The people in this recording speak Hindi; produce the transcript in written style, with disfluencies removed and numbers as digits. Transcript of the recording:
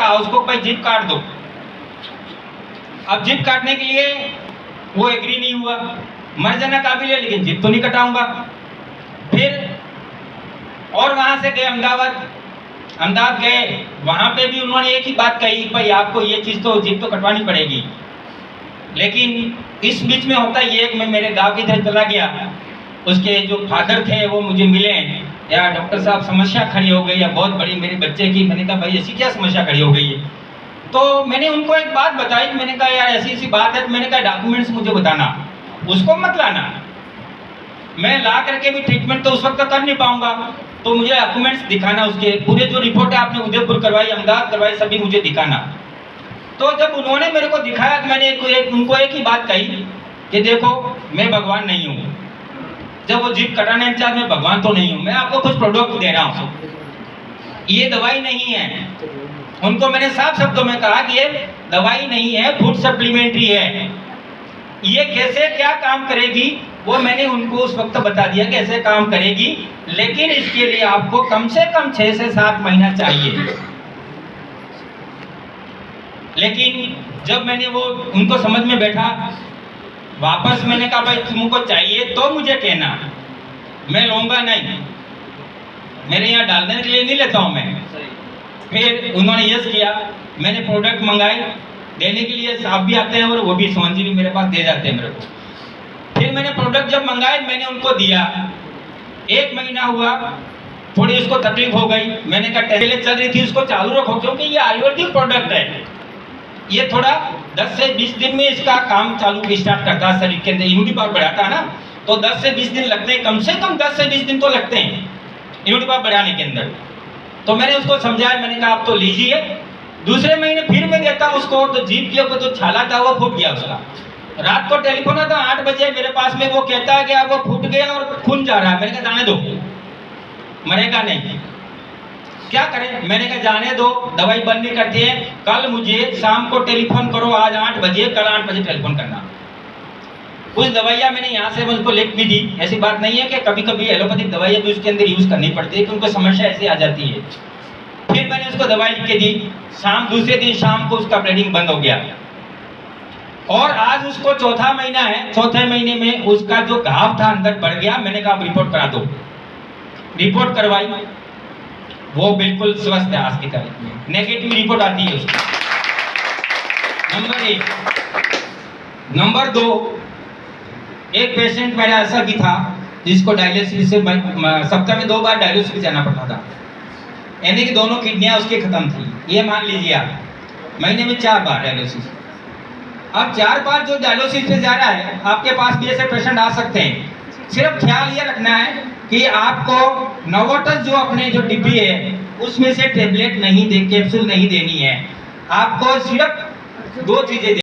कहा उसको भाई जीभ काट दो। अब जीभ काटने के लिए वो एग्री नहीं हुआ, मर जाना काबिल है लेकिन जीभ तो नहीं कटाऊंगा। फिर और वहां से गए अहमदाबाद गए, वहां पे भी उन्होंने एक ही बात कही, भाई आपको ये चीज तो जीभ तो कटवानी पड़ेगी। लेकिन इस बीच में होता ये कि मैं मेरे गांव की तरफ चला गया, उसके जो फादर थे वो मुझे मिले, यार डॉक्टर साहब समस्या खड़ी हो गई है बहुत बड़ी मेरे बच्चे की। मैंने कहा भाई ऐसी क्या समस्या खड़ी हो गई है? तो मैंने उनको एक बात बताई, मैंने कहा यार ऐसी ऐसी बात है। मैंने कहा डॉक्यूमेंट्स मुझे बताना, उसको मत लाना, मैं ला करके भी ट्रीटमेंट तो उस वक्त कर नहीं पाऊंगा, तो मुझे डॉक्यूमेंट्स दिखाना, उसके पूरे जो रिपोर्ट है आपने उदयपुर करवाई, अहमदाबाद करवाई, सभी मुझे दिखाना। तो जब उन्होंने मेरे को दिखाया तो मैंने उनको एक ही बात कही कि देखो मैं भगवान नहीं हूँ। जब वो जीभ कटाने इंचार्ज, मैं भगवान तो नहीं हूँ, मैं आपको कुछ प्रोडक्ट दे रहा हूँ, ये दवाई नहीं है। उनको मैंने साफ शब्दों में कहा कि ये दवाई नहीं है, फूड सप्लीमेंट्री है। ये कैसे क्या काम करेगी वो मैंने उनको उस वक्त बता दिया कि ऐसे काम करेगी, लेकिन इसके लिए आपको कम से कम 6 से 7 महीना चाहिए। लेकिन जब मैंने वो उनको समझ में बैठा, वापस मैंने कहा भाई तुमको चाहिए तो मुझे कहना, मैं लूंगा नहीं, मेरे यहाँ डालने के लिए नहीं लेता हूँ मैं। फिर उन्होंने यस किया, मैंने प्रोडक्ट मंगाए, देने के लिए साहब भी आते हैं और वो भी सोहन जी भी मेरे पास दे जाते हैं मेरे को। फिर मैंने प्रोडक्ट जब मंगाए मैंने उनको दिया, 1 महीना हुआ, थोड़ी उसको तकलीफ हो गई, मैंने कहा पहले चल रही थी उसको चालू रखो क्योंकि ये आयुर्वेदिक प्रोडक्ट है, ये थोड़ा 10 से 20 दिन में इसका काम चालू स्टार्ट करता है, शरीर के अंदर इम्यूनिटी पावर बढ़ाता है ना, तो 10 से 20 दिन लगते हैं, कम से कम 10 से 20 दिन तो लगते हैं इम्यूनिटी पावर बढ़ाने के अंदर। तो मैंने उसको समझाया, मैंने कहा आप तो लीजिए। दूसरे महीने फिर मैं देता हूँ उसको, तो जीभ के ऊपर जो छाला था वो फूट गया उसका। रात को टेलीफोन आता 8 बजे मेरे पास में, वो कहता है कि अब वो फूट गया और खून जा रहा है। मैंने कहा जाने दो, मरेगा नहीं, क्या करें? मैंने कहा जाने दो, दवाई बंद नहीं करते हैं, कल मुझे शाम को टेलीफोन करो, आज 8 बजे, कल 8 बजे टेलीफोन करना। कुछ दवाइयाँ मैंने यहाँ से उनको लिख भी दी, ऐसी बात नहीं है कि कभी कभी एलोपैथिक दवाइयाँ भी उसके अंदर यूज करनी पड़ती है कि उनको समस्या ऐसी आ जाती है। फिर मैंने उसको दवाई लिख के दी, दूसरे दिन शाम को उसका ब्लीडिंग बंद हो गया। और आज उसको 4था महीना है, 4थे महीने में उसका जो घाव था अंदर बढ़ गया। मैंने कहा रिपोर्ट करा दो, रिपोर्ट करवाई, वो बिल्कुल स्वस्थ है आज की तारीख में, नेगेटिव रिपोर्ट आती है उसकी। नंबर 1। नंबर 2, एक पेशेंट मेरा ऐसा भी था जिसको डायलिसिस से सप्ताह में 2 बार डायलिसिस जाना पड़ता था, यानी कि दोनों किडनियां उसकी खत्म थी। ये मान लीजिए आप, महीने में 4 बार डायलिसिस। अब 4 बार जो डायलिसिस पे जा रहा है, आपके पास भी ऐसे पेशेंट आ सकते हैं। सिर्फ ख्याल ये रखना है कि आपको नोवाटस जो अपने जो डिब्बी है उसमें से टेबलेट नहीं दे, कैप्सूल नहीं देनी है, आपको सिर्फ 2 चीजें